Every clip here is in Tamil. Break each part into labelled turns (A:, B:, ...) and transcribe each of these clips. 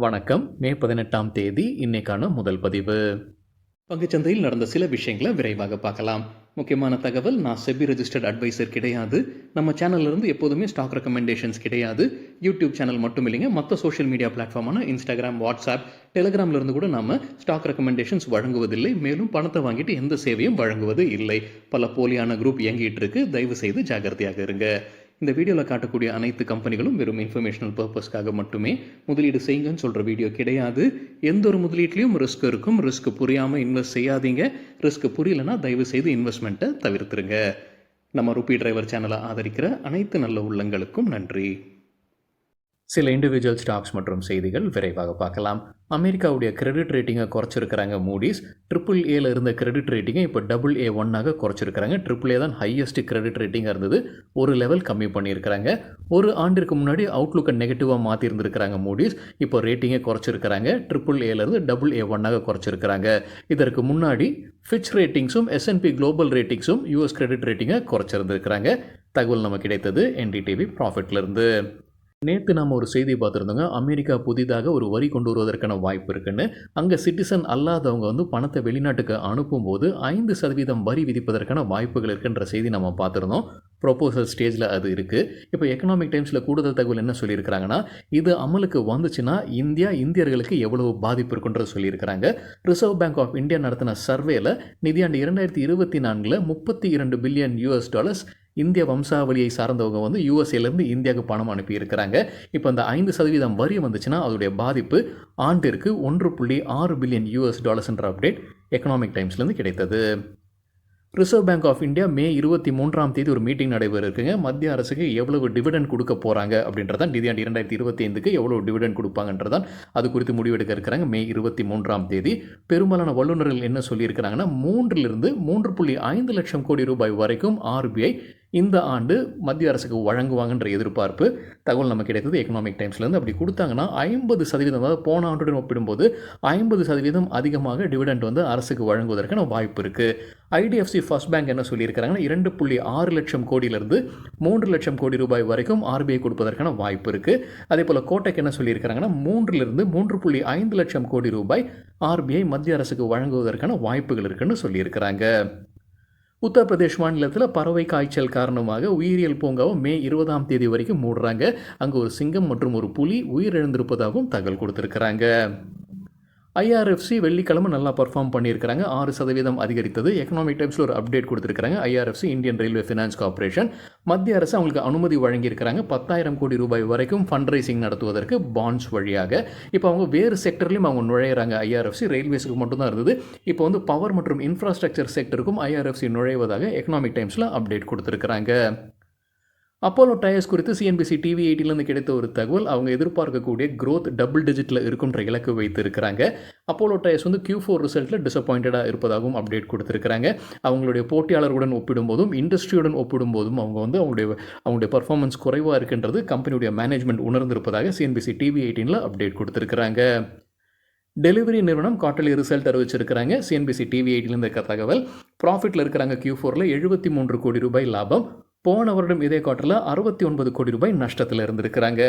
A: வணக்கம். மே 18ஆம் தேதி இன்னைக்கான முதல் பதிவு. பங்குச்சந்தையில் நடந்த சில விஷயங்களை விரைவாக பார்க்கலாம். முக்கியமான தகவல், நான் செபி ரெஜிஸ்டர்ட் அட்வைசர் கிடையாது. நம்ம சேனல்ல இருந்து எப்போதுமே ஸ்டாக் ரெக்கமெண்டேஷன்ஸ் கிடையாது. யூடியூப் சேனல் மட்டும் இல்லைங்க, மற்ற சோஷியல் மீடியா பிளாட்ஃபார்மான இன்ஸ்டாகிராம், வாட்ஸ்அப், டெலிகிராம்ல இருந்து கூட நாம ஸ்டாக் ரெக்கமெண்டேஷன்ஸ் வழங்குவதில்லை. மேலும் பணத்தை வாங்கிட்டு எந்த சேவையும் வழங்குவது இல்லை. பல போலியான குரூப் இயங்கிட்டு இருக்கு. தயவு செய்து ஜாகிரதையாக இருங்க. இந்த வீடியோவில் காட்டக்கூடிய அனைத்து கம்பெனிகளும் வெறும் இன்ஃபர்மேஷனல் பர்பஸ்க்காக மட்டுமே முதலீடு செய்யுங்கன்னு சொல்கிற வீடியோ கிடையாது. எந்த ஒரு முதலீட்லையும் ரிஸ்க் இருக்கும். ரிஸ்க் புரியாமல் இன்வெஸ்ட் செய்யாதீங்க. ரிஸ்க் புரியலன்னா தயவு செய்து இன்வெஸ்ட்மெண்ட்டை தவிர்த்துருங்க. நம்ம ருபி டிரைவர் சேனலை ஆதரிக்கிற அனைத்து நல்ல உள்ளங்களுக்கும் நன்றி. சில இண்டிவிஜுவல் ஸ்டாக்ஸ் மற்றும் செய்திகள் விரைவாக பார்க்கலாம். அமெரிக்காவுடைய கிரெடிட் ரேட்டிங்கை குறைச்சிருக்கிறாங்க மூடிஸ். AAA இருந்த கிரெடிட் ரேட்டிங்கை இப்போ AA1 குறைச்சிருக்கிறாங்க. AAA தான் ஹையஸ்ட் கிரெடிட் ரேட்டிங்காக இருந்தது. ஒரு லெவல் கம்மி பண்ணியிருக்கிறாங்க. ஒரு ஆண்டிற்கு முன்னாடி அவுட்லுக்கை நெகட்டிவாக மாற்றிருந்துருக்கிறாங்க மூடிஸ். இப்போ ரேட்டிங்கை குறைச்சிருக்கிறாங்க. AAA AA1 குறைச்சிருக்கிறாங்க. இதற்கு முன்னாடி ஃபிட்ச் ரேட்டிங்ஸும் S&P குளோபல் ரேட்டிங்ஸும் US கிரெடிட் ரேட்டிங்கை குறைச்சிருந்துருக்கிறாங்க. தகவல் நமக்கு கிடைத்தது NDTV ப்ராஃபிட்லேருந்து. நேற்று நாம் ஒரு செய்தி பார்த்துருந்தோங்க. அமெரிக்கா புதிதாக ஒரு வரி கொண்டு வருவதற்கான வாய்ப்பு இருக்குன்னு. அங்கே சிட்டிசன் அல்லாதவங்க பணத்தை வெளிநாட்டுக்கு அனுப்பும்போது 5% வரி விதிப்பதற்கான வாய்ப்புகள் இருக்குன்ற செய்தி நம்ம பார்த்துருந்தோம். ப்ரொபோசல் ஸ்டேஜில் அது இருக்குது. இப்போ எக்கனாமிக் டைம்ஸில் கூடுதல் தகவல் என்ன சொல்லியிருக்கிறாங்கன்னா, இது அமலுக்கு வந்துச்சுன்னா இந்தியர்களுக்கு எவ்வளவு பாதிப்பு இருக்குன்றது சொல்லியிருக்கிறாங்க. ரிசர்வ் பேங்க் ஆஃப் இந்தியா நடத்தின சர்வேல நிதியாண்டு 2024 $32 பில்லியன் இந்திய வம்சாவளியை சார்ந்தவங்க யூஎஸ்ஏலேருந்து இந்தியாவுக்கு பணம் அனுப்பியிருக்கிறாங்க. இப்போ அந்த 5% வரி வந்துச்சுன்னா அதோடைய பாதிப்பு ஆண்டிற்கு $1.6 பில்லியன் அப்டேட் எக்கனாமிக் டைம்ஸ்லேருந்து கிடைத்தது. ரிசர்வ் பேங்க் ஆஃப் இந்தியா மே 23ஆம் தேதி ஒரு மீட்டிங் நடைபெற இருக்குங்க. மத்திய அரசுக்கு எவ்வளவு டிவிடெண்ட் கொடுக்க போகிறாங்க அப்படின்றதான், நிதியாண்டு 2025க்கு எவ்வளவு டிவிடெண்ட் கொடுப்பாங்கன்றதான் அது குறித்து முடிவெடுக்க இருக்கிறாங்க. மே 23ஆம் தேதி பெரும்பாலான வல்லுநர்கள் என்ன சொல்லியிருக்கிறாங்கன்னா, 3.5 லட்சம் கோடி ரூபாய் வரைக்கும் RBI இந்த ஆண்டு மத்திய அரசுக்கு வழங்குவாங்கன்ற எதிர்பார்ப்பு தகவல் நமக்கு கிடைத்தது எக்கனாமிக் டைம்ஸ்லேருந்து. அப்படி கொடுத்தாங்கன்னா 50%, அதாவது போன ஆண்டுடன் ஒப்பிடும்போது 50% அதிகமாக டிவிடெண்ட் அரசுக்கு வழங்குவதற்கான வாய்ப்பு இருக்குது. IDFC ஃபர்ஸ்ட் பேங்க் என்ன சொல்லியிருக்கிறாங்கன்னா, 2.6 லட்சம் கோடியிலிருந்து 3 லட்சம் கோடி ரூபாய் வரைக்கும் RBI கொடுப்பதற்கான வாய்ப்பு இருக்குது. அதே போல் கோட்டக் என்ன சொல்லியிருக்கிறாங்கன்னா, 3 to 3.5 லட்சம் கோடி ரூபாய் RBI மத்திய அரசுக்கு வழங்குவதற்கான வாய்ப்புகள் இருக்குன்னு சொல்லியிருக்கிறாங்க. உத்தரப்பிரதேஷ் மாநிலத்தில் பறவை காய்ச்சல் காரணமாக உயிரியல் பூங்காவை மே 20ஆம் தேதி வரைக்கும் மூடுறாங்க. அங்கே ஒரு சிங்கம் மற்றும் ஒரு புலி உயிரிழந்திருப்பதாகவும் தகவல் கொடுத்துருக்குறாங்க. IRFC வெள்ளிக்கிழமை நல்லா பர்ஃபார்ம் பண்ணியிருக்கிறாங்க. 6% அதிகரித்தது. எக்கனாமிக் டைம்ஸில் ஒரு அப்டேட் கொடுத்துருக்காங்க. IRFC Indian railway finance corporation மத்திய அரசு அவங்களுக்கு அனுமதி வழங்கியிருக்கிறாங்க 10,000 கோடி ரூபாய் வரைக்கும் ஃபண்ட் ரைசிங் நடத்துவதற்கு பாண்ட்ஸ் வழியாக. இப்போ அவங்க வேறு செக்டர்லையும் அவங்க நுழையிறாங்க. IRFC ரயில்வேஸுக்கு மட்டும்தான் இருந்தது. இப்போ பவர் மற்றும் இன்ஃப்ராஸ்ட்ரக்சர் செக்டருக்கும் IRFC நுழைவதாக எக்கனாமிக் டைம்ஸில் அப்டேட் கொடுத்துருக்குறாங்க. அப்போலோ டயர்ஸ் குறித்து CNBC TV 18 கிடைத்த ஒரு தகவல், அவங்க எதிர்பார்க்கக்கூடிய growth டபுள் டிஜிட்டில் இருக்குன்ற இலக்கு வைத்து இருக்கிறாங்க. அப்போலோ டயர்ஸ் Q4 ரிசல்ட்டில் டிசப்பாயிண்டடாக இருப்பதாகவும் அப்டேட் கொடுத்துருக்காங்க. அவங்களுடைய போட்டியாளர்களுடன் ஒப்பிடும்போதும் இண்டஸ்ட்ரியுடன் ஒப்பிடும்போதும் அவங்களுடைய பர்ஃபார்மன்ஸ் குறைவாக இருக்குன்றது கம்பெனியுடைய மேனேஜ்மெண்ட் உணர்ந்திருப்பதாக CNBC TV 18 அப்டேட் கொடுத்துருக்காங்க. டெலிவரி நிறுவனம் குவார்ட்டர்லி ரிசல்ட் அறிவிச்சிருக்கிறாங்க. CNBC TV 18 இருக்க தகவல், ப்ராஃபிட்டில் இருக்கிறாங்க. Q4ல் 73 கோடி ரூபாய் லாபம். போன வருடம் இதே குவார்ட்டரில் 69 கோடி ரூபாய் நஷ்டத்தில் இருந்திருக்கிறாங்க.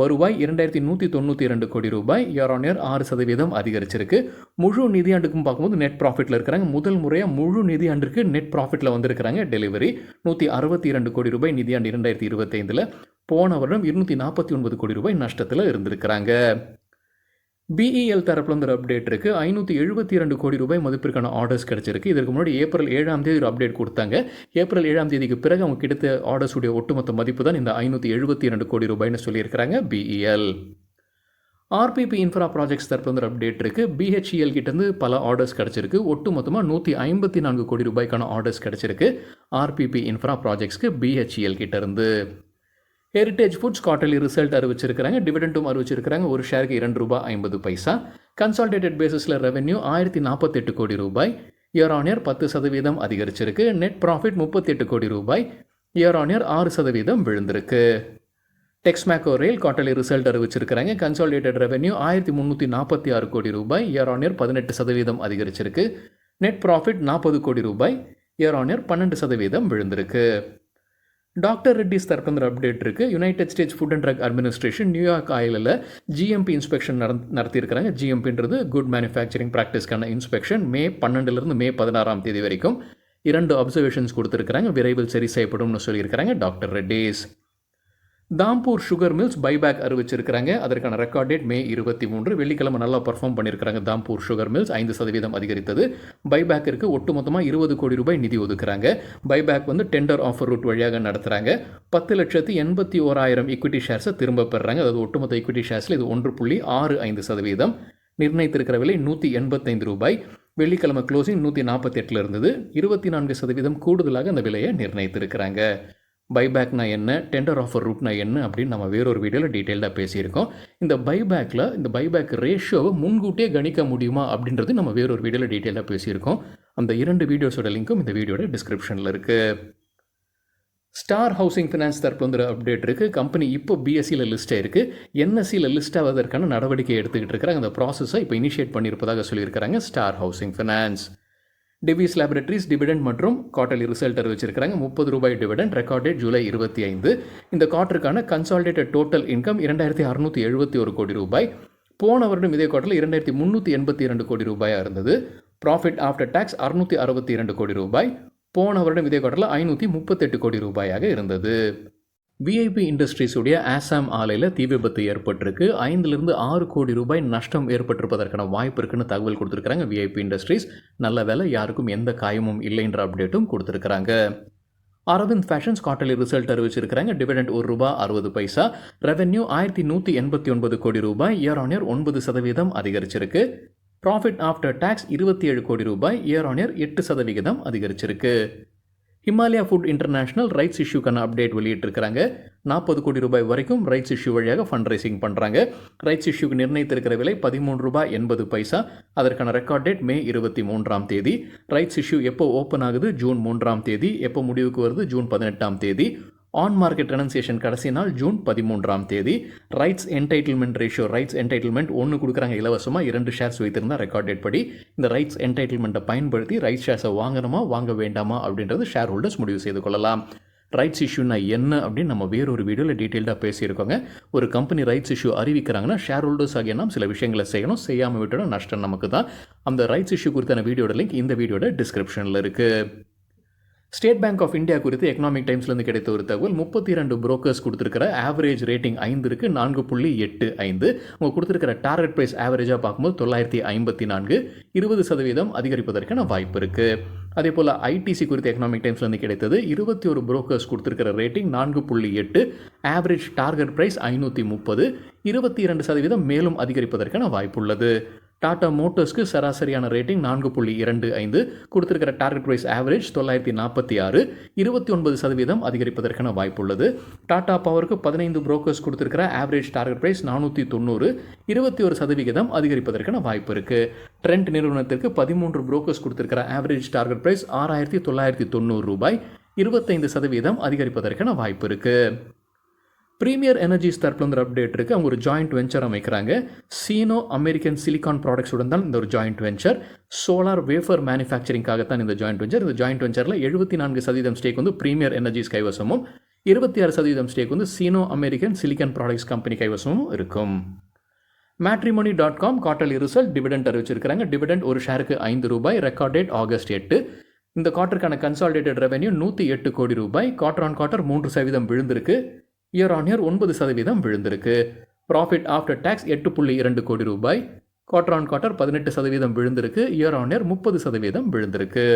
A: வருவாய் 2192 கோடி ரூபாய், இயர் ஆன் இயர் 6% அதிகரிச்சிருக்கு. முழு நிதியாண்டுக்கும் பார்க்கும்போது நெட் ப்ராஃபிட்டில் இருக்கிறாங்க. முதல் முறையாக முழு நிதியாண்டிற்கு நெட் ப்ராஃபிட்டில் வந்திருக்கிறாங்க. டெலிவரி 162 கோடி ரூபாய் நிதியாண்டு 2025. போன வருடம் 249 கோடி ரூபாய் நஷ்டத்தில் இருந்திருக்கிறாங்க. BEL தரப்புல ஒரு அப்டேட் இருக்குது. 572 கோடி ரூபாய் மதிப்பிற்கான ஆர்டர்ஸ் கிடச்சிருக்கு. இதற்கு முன்னாடி ஏப்ரல் 7ஆம் தேதி ஒரு அப்டேட் கொடுத்தாங்க. ஏப்ரல் 7ஆம் தேதிக்கு பிறகு அவங்க கிடைத்த ஆர்டர்ஸுடைய ஒட்டுமொத்த மதிப்பு தான் இந்த 572 கோடி ரூபாய்னு சொல்லியிருக்கிறாங்க BEL. RPP இன்ஃப்ரா ப்ராஜெக்ட்ஸ் தரப்புல ஒரு அப்டேட் இருக்குது. BHEL கிட்டேருந்து பல ஆர்டர்ஸ் கிடச்சிருக்கு. ஒட்டுமொத்தமாக 154 கோடி ரூபாய்க்கான ஆர்டர்ஸ் கிடச்சிருக்கு RPP இன்ஃப்ரா ப்ராஜெக்ட்ஸ்க்கு BHEL கிட்டேருந்து. ஹெரிட்டேஜ் ஃபுட்ஸ் குவார்ட்டர்லி ரிசல்ட் அறிவிச்சிருக்கிறாங்க. டிவிடெண்டும் அறிவிச்சிருக்கிறாங்க. ஒரு ஷேருக்கு $2.50. கன்சாலிடேட்டட் பேசிஸில் ரெவென்யூ 1048 கோடி ரூபாய், இயர் ஆன் இயர் 10% அதிகரிச்சிருக்கு. நெட் ப்ராஃபிட் 38 கோடி ரூபாய், இயர் ஆன் இயர் 6% விழுந்திருக்கு. டெக்ஸ்மேக்கோ ரயில் குவார்ட்டர்லி ரிசல்ட் அறிவிச்சிருக்கிறாங்க. கன்சாலிடேட்டட் ரெவென்யூ 1346 கோடி ரூபாய், இயர் ஆன் இயர் 18% அதிகரிச்சிருக்கு. நெட் ப்ராஃபிட் 40 கோடி ரூபாய், இயர் ஆன் இயர் 12% விழுந்திருக்கு. டாக்டர் ரெட்டிஸ் தரப்பு அப்டேட் இருக்குது. United States Food and Drug Administration நியூயார்க் ஆயிலில் ஜிஎம்பி இன்ஸ்பெக்ஷன் நடத்தியிருக்கிறாங்க. ஜிஎம்பின்றது குட் மேனுஃபேக்சரிங் ப்ராக்டிஸ்க்கான இன்ஸ்பெக்ஷன் மே 12 மே 16 வரைக்கும் 2 அப்சர்வேஷன்ஸ் கொடுத்துருக்காங்க. விரைவில் சரி செய்யப்படும்னு சொல்லியிருக்கிறாங்க doctor Reddy's. Dhampur sugar mills buyback அறிவிச்சிருக்கிறாங்க. அதற்கான ரெக்கார்ட் டேட் மே 23. வெள்ளிக்கிழமை நல்லா பர்ஃபார்ம் பண்ணியிருக்கிறாங்க. தாம்பூர் சுகர் மில்ஸ் 5% அதிகரித்தது. பைபேக்கிற்கு ஒட்டுமொத்தமாக 20 கோடி ரூபாய் நிதி ஒதுக்குறாங்க. பைபேக் டெண்டர் ஆஃபர் ரூட் வழியாக நடத்துகிறாங்க. 10,81,000 ஈக்விட்டி ஷேர்ஸை திரும்ப பெறுறாங்க. அதாவது ஒட்டுமொத்த ஈக்விட்டி ஷேர்ஸில் இது 1.65%. நிர்ணயித்திருக்கிற விலை 185 ரூபாய். வெள்ளிக்கிழமை க்ளோசிங் 148 இருந்தது. 24% கூடுதலாக அந்த விலையை நிர்ணயித்திருக்கிறாங்க. பைபேக்னா என்ன, டெண்டர் ஆஃபர் ரூட்னா என்ன அப்படின்னு நம்ம வேறொரு வீடியோவில் டீட்டெயில்டாக பேசியிருக்கோம். இந்த பைபேக் ரேஷியோவை முன்கூட்டியே கணிக்க முடியுமா அப்படின்றது நம்ம வேறொரு வீடியோவில் டீட்டெயிலாக பேசியிருக்கோம். அந்த 2 வீடியோஸோட லிங்க்கும் இந்த வீடியோட டிஸ்கிரிப்ஷனில் இருக்குது. ஸ்டார் ஹவுசிங் ஃபினான்ஸ் தரப்பு அப்டேட் இருக்குது. கம்பெனி இப்போ பிஎஸ்சியில் லிஸ்ட் ஆயிருக்கு. என்எஸ்சியில் லிஸ்ட் ஆவதற்கான நடவடிக்கை எடுத்துக்கிட்டு இருக்கிறாங்க. அந்த ப்ராசஸை இப்போ இனிஷியேட் பண்ணியிருப்பதாக சொல்லியிருக்கிறாங்க star housing finance. TVS laboratories dividend மற்றும் குவார்ட்டர்லி ரிசல்ட் அறிவிச்சிருக்கிறாங்க. 30 ரூபாய் டிவிடெண்ட். Record date July 25. இந்த குவார்ட்டருக்கான கன்சாலிடேட்டட் டோட்டல் இன்கம் 2671 கோடி ரூபாய். போன வருடம் இதே குவார்ட்டரில் 2382 கோடி ரூபாயாக இருந்தது. ப்ராஃபிட் ஆஃப்டர் டாக்ஸ் 662 கோடி ரூபாய். போன வருடம் இதே குவார்ட்டரில் 538 கோடி ரூபாயாக இருந்தது. விஐபி இண்டஸ்ட்ரீஸுடைய ஆசாம் ஆலையில் தீ விபத்து ஏற்பட்டிருக்கு. 5-6 கோடி ரூபாய் நஷ்டம் ஏற்பட்டிருப்பதற்கான வாய்ப்பு இருக்குன்னு தகவல் கொடுத்துருக்காங்க விஐபி இண்டஸ்ட்ரீஸ். நல்ல வேலை, யாருக்கும் எந்த காயமும் இல்லைன்ற அப்டேட்டும் கொடுத்துருக்காங்க. அரவிந்த் ஃபேஷன்ஸ் குவார்ட்டர்லி ரிசல்ட் அறிவிச்சிருக்கிறாங்க. டிவிடெண்ட் ₹1.60. ரெவென்யூ 1189 கோடி ரூபாய். இயர் ஆன் இயர் 9% அதிகரிச்சிருக்கு. ப்ராஃபிட் ஆஃப்டர் டாக்ஸ் 27 கோடி ரூபாய். இயர் ஆன் இயர் 8% அதிகரிச்சிருக்கு. ஹிமாலயா ஃபுட் இன்டர்நேஷனல் ரைட்ஸ் இஷ்யூக்கான அப்டேட் வெளியிட்டிருக்கிறாங்க. 40 கோடி ரூபாய் வரைக்கும் ரைட்ஸ் இஷ்யூ வழியாக ஃபண்ட் ரைசிங் பண்ணுறாங்க. ரைட்ஸ் இஷ்யூக்கு நிர்ணயித்திருக்கிற விலை ₹13.80. அதற்கான record date May 23. Rights issue எப்போ ஓப்பன் ஆகுது? ஜூன் 3. எப்போ முடிவுக்கு வருது? ஜூன் 18. ஆன் மார்க்கெட் ரெனன்சியேஷன் கடைசி நாள் June 13. Rights entitlement ratio, rights entitlement 1 கொடுக்குறாங்க இலவசமாக. 2 ஷேர்ஸ் வைத்திருந்தா ரெக்கார்ட் டேட் படி இந்த ரைட்ஸ் என்டைட்டில்மெண்ட்டை பயன்படுத்தி ரைட்ஸ் ஷேர்ஸை வாங்கணுமா வாங்க வேண்டாமா அப்படின்றது ஷேர் ஹோல்டர்ஸ் முடிவு செய்து கொள்ளலாம். ரைட்ஸ் இஷ்யூனா என்ன அப்படின்னு நம்ம வேறொரு வீடியோவில் டீட்டெயில்டாக பேசியிருக்கோங்க. ஒரு கம்பெனி ரைட்ஸ் இஷ்யூ அறிவிக்கிறாங்கன்னா ஷேர் ஹோல்டர்ஸ் ஆகிய நாம் சில விஷயங்களை செய்யணும். செய்யாமல் விட்டோட நஷ்டம் நமக்கு தான். அந்த ரைட்ஸ் இஷ்யூ குறித்தான வீடியோட லிங்க் இந்த வீடியோட டிஸ்கிரிப்ஷனில் இருக்குது. ஸ்டேட் பேங்க் ஆஃப் இந்தியா குறித்து எக்கனாமிக் டைம்ஸ்லேருந்து கிடைத்த ஒரு தகவல். 32 புரோக்கர்ஸ் கொடுத்துருக்கிற ஆவரேஜ் ரேட்டிங் 5 இருக்குது. 4.85. அவங்க கொடுத்துருக்கிற டார்கெட் ப்ரைஸ் ஆவரேஜாக பார்க்கும்போது 954. 20% அதிகரிப்பதற்கான வாய்ப்பு இருக்குது. அதே போல் ஐடிசி குறித்த எக்கனாமிக் டைம்ஸ்லேருந்து கிடைத்தது. 21 புரோக்கர்ஸ் கொடுத்துருக்கிற ரேட்டிங் 4.8. Average target price 530. 22% மேலும் அதிகரிப்பதற்கான வாய்ப்பு உள்ளது. டாடா மோட்டர்ஸ்க்கு சராசரியான ரேட்டிங் 4.25. கொடுத்துருக்கிற டார்கெட் ப்ரைஸ் ஆவரேஜ் 946. 29% அதிகரிப்பதற்கான வாய்ப்பு உள்ளது. டாடா பவருக்கு 15 புரோக்கர்ஸ் கொடுத்துருக்கிற ஆவரேஜ் டார்கெட் ப்ரைஸ் 490. 21% அதிகரிப்பதற்கான வாய்ப்பு இருக்குது. ட்ரெண்ட் நிறுவனத்திற்கு 13 புரோக்கர்ஸ் கொடுத்துருக்கிற ஆவரேஜ் டார்கெட் ப்ரைஸ் 6,990 ரூபாய். 25% அதிகரிப்பதற்கான வாய்ப்பு இருக்குது. ப்ரீமியர் எனர்ஜிஸ் தரப்புல அப்டேட் இருக்குது. அவங்க ஒரு ஜாயிண்ட் வெஞ்சர் அமைக்கிறாங்க. சீனோ அமெரிக்கன் சிலிகான் ப்ராடக்ட்ஸுடன் தான் இந்த ஒரு ஜாயிண்ட் வெஞ்சர். சோலார் வேஃபர் மேனுஃபேக்சரிங்காகத்தான் இந்த ஜாயிண்ட் வெஞ்சர். இந்த ஜாயிண்ட் வெஞ்சரில் 74% ஸ்டேக் ப்ரீமியர் எனர்ஜிஸ் கைவசமும், 26% stake Sino American silicon products company கைவசமும் இருக்கும். matrimony.com குவார்ட்டர்லி ரிசல்ட் டிவிடெண்ட் அறிவிச்சிருக்கிறாங்க. டிவிடெண்ட் ஒரு ஷேருக்கு ₹5. Record date August 8. இந்த குவார்ட்டருக்கான கன்சாலிடேட்டட் ரெவென்யூ 108 கோடி ரூபாய். குவார்ட்டர் ஆன் குவார்ட்டர் 3% விழுந்திருக்கு. இயர் ஆன் இயர் 9% விழுந்திருக்கு. ப்ராஃபிட் ஆஃப்டர் டாக்ஸ் 8.2 கோடி ரூபாய். குவார்ட்டர் ஆன் குவார்ட்டர் 18% விழுந்திருக்கு. இயர் ஆன் இயர் 30% விழுந்திருக்கு.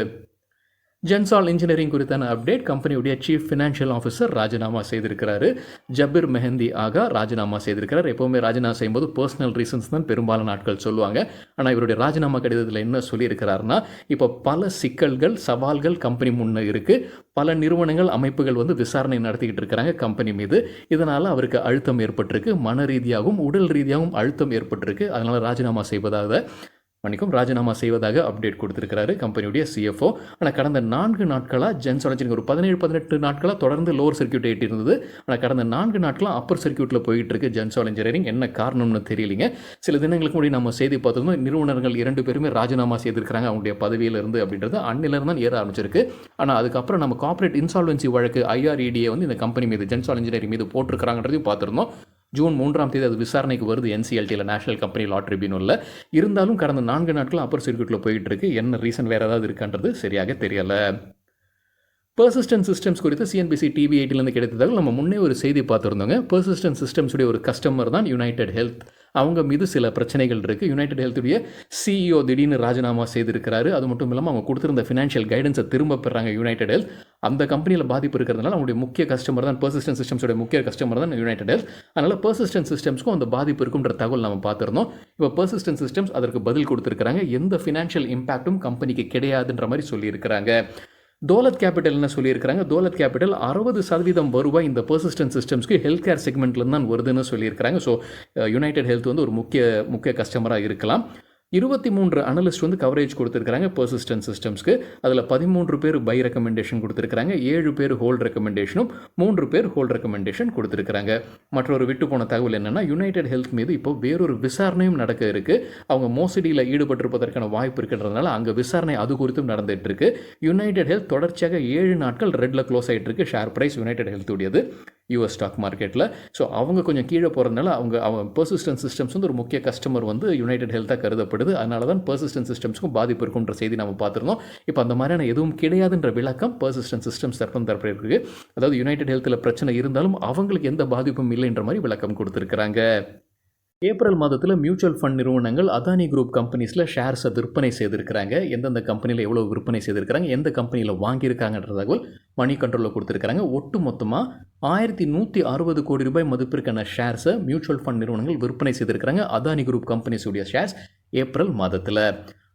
A: ஜென்சால் இன்ஜினியரிங் குறித்தான அப்டேட். கம்பெனியுடைய சீஃப் ஃபினான்ஷியல் ஆஃபீஸர் ராஜினாமா செய்திருக்கிறாரு. ஜபீர் மெஹந்தி ஆகா ராஜினாமா செய்திருக்கிறார். எப்போவுமே ராஜினாமா செய்யும்போது பர்சனல் ரீசன்ஸ் தான் பெரும்பாலான நாட்கள் சொல்லுவாங்க. ஆனால் இவருடைய ராஜினாமா கடிதத்தில் என்ன சொல்லியிருக்கிறாருன்னா, இப்போ பல சிக்கல்கள், சவால்கள் கம்பெனி முன்னே இருக்குது. பல நிறுவனங்கள், அமைப்புகள் விசாரணை நடத்திக்கிட்டு இருக்கிறாங்க கம்பெனி மீது. இதனால் அவருக்கு அழுத்தம் ஏற்பட்டிருக்கு. மன ரீதியாகவும் உடல் ரீதியாகவும் அழுத்தம் ஏற்பட்டிருக்கு. அதனால் ராஜினாமா செய்வதாக ராஜினாமா செய்வதாக அப்டேட் கொடுத்திருக்கிறாரு கம்பெனியுடைய CFO. ஆனால் கடந்த 4 நாட்களாக ஜென்சால் இன்ஜினியரிங் ஒரு 17-18 நாட்களாக தொடர்ந்து லோவர் சர்க்யூட் ஏற்றி இருந்தது. ஆனால் கடந்த 4 நாட்களாக அப்பர் சர்க்யூட்டில் போயிட்டு இருக்கு ஜென்சால் இன்ஜினியரிங். என்ன காரணம்னு தெரியலிங்க. சில தினங்களுக்கு முன்னாடி நம்ம செய்தி பார்த்தோம்னா நிறுவனர்கள் 2 பேருமே ராஜினாமா செய்திருக்கிறாங்க அவங்களுடைய பதவியிலிருந்து அப்படின்றது அன்னிலிருந்து தான் ஏற ஆரம்பிச்சிருக்கு. ஆனால் அதுக்கப்புறம் நம்ம கார்ப்பரேட் இன்சால்வன்சி வழக்கு IREDA வந்து இந்த கம்பெனி மீது ஜென்சால் இன்ஜினியரிங் மீது போட்டிருக்கிறாங்கன்றதையும் பார்த்துருந்தோம். ஜூன் 3ஆம் தேதி அது விசாரணைக்கு வருது NCLTயில், நேஷனல் கம்பெனி லா ட்ரிபியூனலில். இருந்தாலும் கடந்த 4 நாட்கள் அப்பர் சர்க்யூட்டில் போயிட்டு இருக்கு. என்ன ரீசன் வேறு ஏதாவது இருக்கான்றது சரியாக தெரியலை. பெர்சிஸ்டன்ட் சிஸ்டம்ஸ் குறித்து CNBC TV 8லேருந்து கிடைத்ததாக நம்ம முன்னே ஒரு செய்தி பார்த்துருந்தோங்க. பெர்சிஸ்டன்ட் சிஸ்டம்ஸுடைய ஒரு கஸ்டமர் தான் யுனைடெட் ஹெல்த். அவங்க மீது சில பிரச்சனைகள் இருக்குது. யுனைடெட் ஹெல்த்துடைய CEO திடீர்னு ராஜினாமா செய்திருக்கிறாரு. அது மட்டும் இல்லாமல் அவங்க கொடுத்துருந்த ஃபினான்ஷியல் கைடன்ஸை திரும்ப பெறாங்க யுனைடெட் ஹெல்த். அந்த கம்பெனியில் பாதிப்பு இருக்கிறதுனால அவங்களுடைய முக்கிய கஸ்டமர் தான் பெர்சிஸ்டன்ட் சிஸ்டம்ஸோட முக்கிய கஸ்டமர் தான் யுனைடெட் ஹெல்த். அதனால் பெர்சிஸ்டன்ட் சிஸ்டம்ஸ்க்கும் அந்த பாதிப்பு இருக்குன்ற தகவல் நம்ம பார்த்துருந்தோம். இப்போ பெர்சிஸ்டன்ட் சிஸ்டம்ஸ் அதற்கு பதில் கொடுத்துருக்காங்க. எந்த ஃபினான்ஷியல் இம்பாக்ட்டும் கம்பெனிக்கு கிடையாதுன்ற மாதிரி சொல்லியிருக்கிறாங்க. தோலத் கேபிட்டல் என்ன சொல்லியிருக்கிறாங்க, தோலத் கேபிட்டல் 60% வருவாய் இந்த பெர்சிஸ்டன்ட் சிஸ்டம்ஸ்க்கு ஹெல்த் கேர் செக்மெண்ட்லேருந்து தான் வருதுன்னு சொல்லியிருக்கிறாங்க. ஸோ யுனைடெட் ஹெல்த் வந்து ஒரு முக்கிய கஸ்டமராக இருக்கலாம். 23 அனலிஸ்ட் வந்து கவரேஜ் கொடுத்துருக்காங்க பெர்சிஸ்டன்ட் சிஸ்டம்ஸ்க்கு. அதில் 13 பேர் பை ரெக்கமெண்டேஷன் கொடுத்துருக்காங்க, 7 பேர் ஹோல்ட் ரெக்கமெண்டேஷனும், 3 பேர் ஹோல்ட் ரெக்கமெண்டேஷன் கொடுத்துருக்காங்க. மற்றொரு விட்டு போன தகவல் என்னென்னா, யுனைடெட் ஹெல்த் மீது இப்போ வேறொரு விசாரணையும் நடக்க இருக்குது. அவங்க மோசடியில் ஈடுபட்டிருப்பதற்கான வாய்ப்பு இருக்கிறதுனால அங்கே விசாரணை அது குறித்தும் நடந்துட்டு இருக்கு. யுனைடெட் ஹெல்த் தொடர்ச்சியாக 7 நாட்கள் ரெட்டில் க்ளோஸ் ஆகிட்டு இருக்கு. ஷேர் ப்ரைஸ் யுனைடெட் ஹெல்த்துடையது US ஸ்டாக் மார்க்கெட்டில். ஸோ அவங்க கொஞ்சம் கீழே போகிறதுனால அவங்க பெர்சிஸ்டன்ட் சிஸ்டம்ஸ் வந்து ஒரு முக்கிய கஸ்டமர் வந்து யுனைடெட் ஹெல்த்தாக கருதப்படுது. அதனால தான் பெர்சிஸ்டன்ட் சிஸ்டம்ஸ்க்கும் பாதிப்பு இருக்குன்ற செய்தி நம்ம பார்த்துருந்தோம். இப்போ அந்த மாதிரியான எதுவும் கிடையாதுன்ற விளக்கம் பெர்சிஸ்டன்ட் சிஸ்டம்ஸ் தரப்பு இருக்குது. அதாவது யுனைடெட் ஹெல்த்தில் பிரச்சனை இருந்தாலும் அவங்களுக்கு எந்த பாதிப்பும் இல்லைன்ற மாதிரி விளக்கம் கொடுத்துருக்குறாங்க. ஏப்ரல் மாதத்தில் மியூச்சுவல் ஃபண்ட் நிறுவனங்கள் அதானி குரூப் கம்பெனிஸில் ஷேர்ஸை விற்பனை செய்திருக்கிறாங்க. எந்தெந்த கம்பெனியில் எவ்வளோ விற்பனை செய்திருக்கிறாங்க, எந்த கம்பெனியில் வாங்கியிருக்காங்கன்ற தகவல் மணி கண்ட்ரோலில் கொடுத்துருக்காங்க. ஒட்டு மொத்தமாக 1160 கோடி ரூபாய் மதிப்பிற்கான ஷேர்ஸை மியூச்சுவல் ஃபண்ட் நிறுவனங்கள் விற்பனை செய்திருக்கிறாங்க. அதானி குரூப் கம்பெனிஸுடைய ஷேர்ஸ் ஏப்ரல் மாதத்தில்.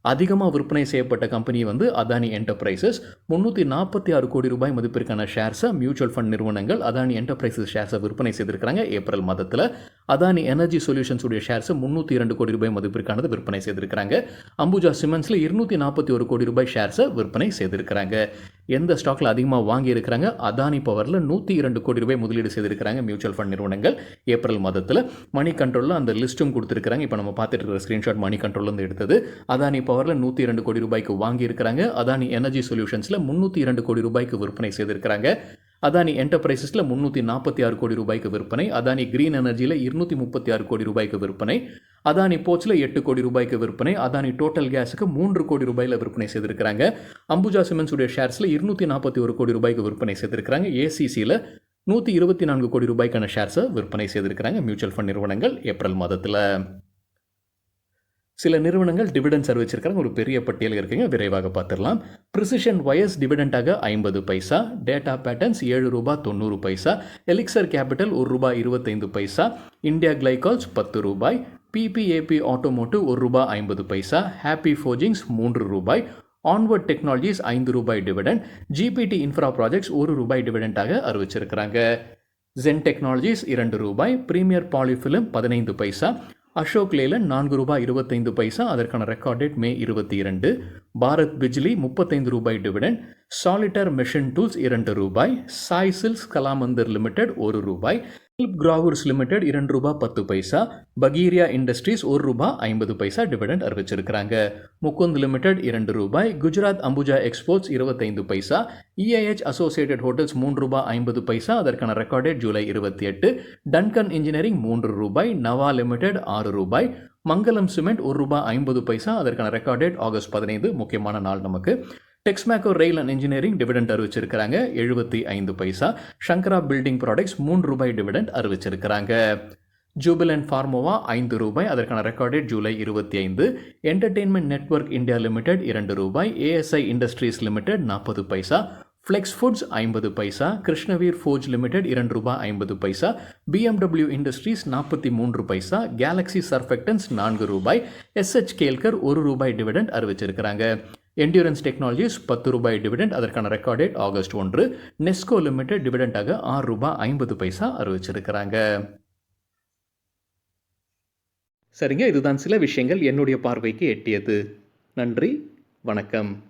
A: அதிகமாக விற்பனை செய்யப்பட்ட கம்பெனி வந்து அதானி என்டர்பிரைசஸ். 346 கோடி ரூபாய் மதிப்பிற்கான ஷேர்ஸை மியூச்சுவல் ஃபண்ட் நிறுவனங்கள் அதானி என்டர்பிரைசஸ் ஷேர்ஸை விற்பனை செய்திருக்கிறாங்க ஏப்ரல் மாதத்தில். அதானி எனர்ஜி சொல்யூஷன்ஸ் உடைய ஷேர்ஸை 302 கோடி ரூபாய் மதிப்பிற்கானது விற்பனை செய்திருக்கிறாங்க. அம்புஜா சிமெண்ட்ஸில் 241 கோடி ரூபாய் ஷேர்ஸை விற்பனை செய்திருக்கிறாங்க. எந்த ஸ்டாக்கில் அதிகமாக வாங்கியிருக்கிறாங்க, அதானி பவரில் 102 கோடி ரூபாய் முதலீடு செய்திருக்கிறாங்க மியூச்சுவல் ஃபண்ட் நிறுவனங்கள் ஏப்ரல் மாதத்தில். மணி கண்ட்ரோலில் அந்த லிஸ்ட்டும் கொடுத்துருக்காங்க. இப்போ நம்ம பார்த்துட்டு இருக்கிற ஸ்க்ரீன்ஷாட் மணி கண்ட்ரோல்லேருந்து எடுத்தது. அதானி பவரில் 102 கோடி ரூபாய்க்கு வாங்கியிருக்கிறாங்க. அதானி எனர்ஜி சொல்யூஷன்ஸில் 302 கோடி ரூபாய்க்கு விற்பனை செய்திருக்கிறாங்க. அதானி என்டர்பிரைசஸில் 346 கோடி ரூபாய்க்கு விற்பனை. அதானி கிரீன் எனர்ஜியில் 236 கோடி ரூபாய்க்கு விற்பனை. அதானி போர்ட்ஸில் 8 கோடி ரூபாய்க்கு விற்பனை. அதானி டோட்டல் கேஸுக்கு 3 கோடி ரூபாயில் விற்பனை செய்திருக்கிறாங்க. அம்புஜா சிமெண்ட்ஸ் உடைய ஷேர்ஸில் 241 கோடி ரூபாய்க்கு விற்பனை செய்திருக்கிறாங்க. ACCயில் 124 கோடி ரூபாய்க்கான ஷேர்ஸை விற்பனை செய்திருக்கிறாங்க மியூச்சுவல் ஃபண்ட் நிறுவனங்கள் ஏப்ரல் மாதத்தில். சில நிறுவனங்கள் டிவிடெண்ட் அறிவிச்சிருக்காங்க. ஒரு பெரிய பட்டியல் இருக்குங்க, விரைவாக பார்த்துடலாம். பிரிசிஷன் வயர்ஸ் டிவிடெண்டாக 50 பைசா, data patterns ₹7.90, Elixir capital ₹1.25, India glycols ₹10, PPAP automotive ₹1.50, Happy Forgings ₹3, Onward Technologies ₹5 dividend, GPT infra projects ₹1 டிவிடெண்டாக அறிவிச்சிருக்கிறாங்க. ஜென் டெக்னாலஜிஸ் ₹2, பிரீமியர் பாலிஃபிலிம் 15 பைசா, அசோக் லேலன் ₹4.25, அதற்கான record date May 22. Bharat Bijli ₹35 dividend, solitaire machine tools ₹2, Sai silks Kalamandir limited ₹1, help கிராவர்ஸ் லிமிடெட் ₹2.10, பகீரியா இண்டஸ்ட்ரீஸ் ₹1.50 டிவிடெண்ட் அறிவிச்சிருக்கிறாங்க. முகுந்த் லிமிடெட் ₹2, குஜராத் அம்புஜா எக்ஸ்போர்ட்ஸ் 25 பைசா, EIH அசோசியேட்டட் ஹோட்டல்ஸ் ₹3.50, அதற்கான record date July 28. Duncan engineering ₹3, Nava limited ₹6, Mangalam cement ₹1.50, அதற்கான ரெக்கார்ட் டேட் ஆகஸ்ட் 15. முக்கியமான நாள் நமக்கு. Texmaco rail and engineering dividend அறிவிச்சிருக்கிறாங்க 75 பைசா. சங்கரா பில்டிங் ப்ராடக்ட்ஸ் ₹3 டிவிடெண்ட் அறிவிச்சிருக்கிறாங்க. ஜூபிலண்ட் ஃபார்மோவா ₹5, அதற்கான record date July 25. Entertainment network India limited ₹2, ASI industries limited 40 பைசா, ஃப்ளெக்ஸ் ஃபுட்ஸ் 50 பைசா, கிருஷ்ணவீர் ஃபோர்ஜ் லிமிடெட் ₹2.50, BMW இண்டஸ்ட்ரீஸ் 43 பைசா, galaxy surfactants ₹4, SH Kelkar ₹1 dividend அறிவிச்சிருக்கிறாங்க. என்டியூரன்ஸ் டெக்னாலஜிஸ் ₹10 டிவிடெண்ட், அதற்கான record date August 1. Nesco limited டிவிடெண்டாக ₹6.50 அறிவிச்சிருக்கிறாங்க. சரிங்க, இதுதான் சில விஷயங்கள் என்னுடைய பார்வைக்கு எட்டியது. நன்றி, வணக்கம்.